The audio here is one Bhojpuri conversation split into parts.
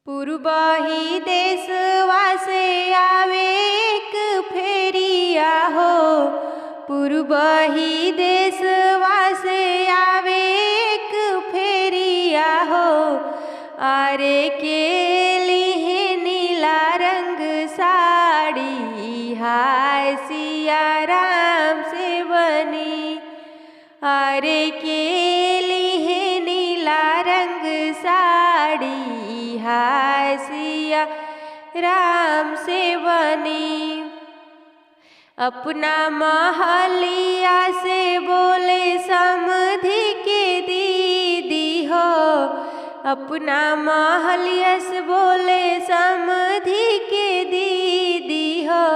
पूर्वही देशवा से आवे एक फेरिया हो। पूर्वही देशवा से आवे एक फेरिया हो। आरे के लिए नीला रंग साड़ी हाय सिया राम से बनी। आरे के लिए नीला रंग साड़ी हाय सिया राम से बनी। अपना महलिया से बोले समधि के दीदी हो। अपना महलिया से बोले समधि के दीदी हो।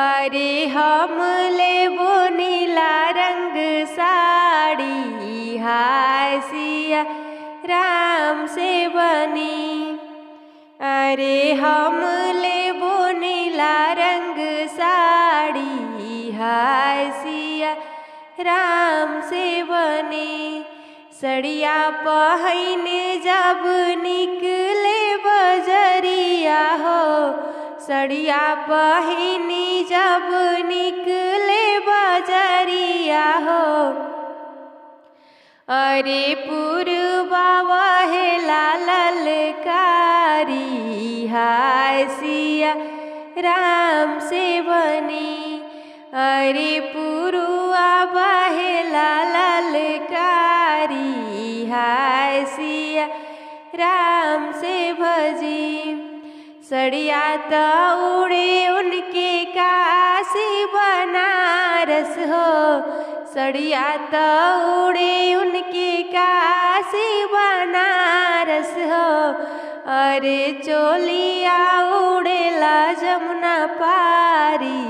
अरे हम लेबो नीला रंग साड़ी हाय सिया राम से बनी। अरे हम लेबो नीला रंग साड़ी हाय सिया राम से बनी। सड़िया पहने जब निकले बजरिया हो। सड़िया पहनी जब निकले बजरिया हो। अरे पूर्वा वहेला ललकारी हाय सिया राम से बनी। अरे पूर्वा वहेला ललकारी हाय सिया राम से भजी। सड़िया तो उड़े उनके काशी बनारस हो। सड़िया तो उड़े उनके काशी बनारस हो। अरे चोलिया उड़ेला जमुना पारी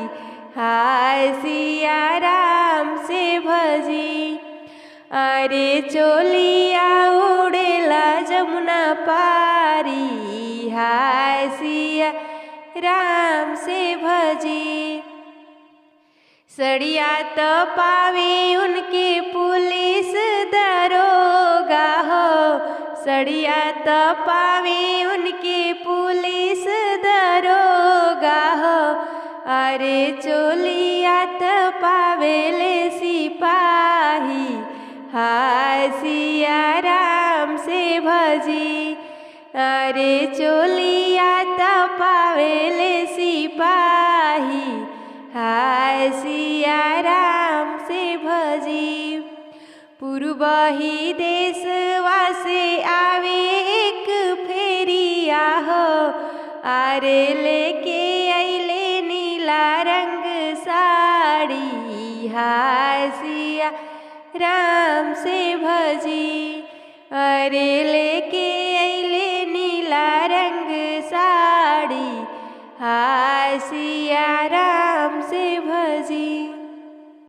हाय सिया राम से भजी। अरे चोलिया उड़ेला जमुना पारी हाय सिया राम से भजी। सड़िया तो पावे उनके पुलिस दरोगा हो। सड़िया तो पावे उनके पुलिस दरोगा हो। अरे चोलिया तो पावेले सिपाही हाय सिया राम से भजी। अरे चोलिया तो पावेले सिपाही हाय सिया राम से भजी। पूर्वही देशवा से आवे एक फेरिया हो। आरे लेके अइले नीला रंग साड़ी हाय सिया राम से भजी। अरे लेके अइले नीला रंग साड़ी हाय सिया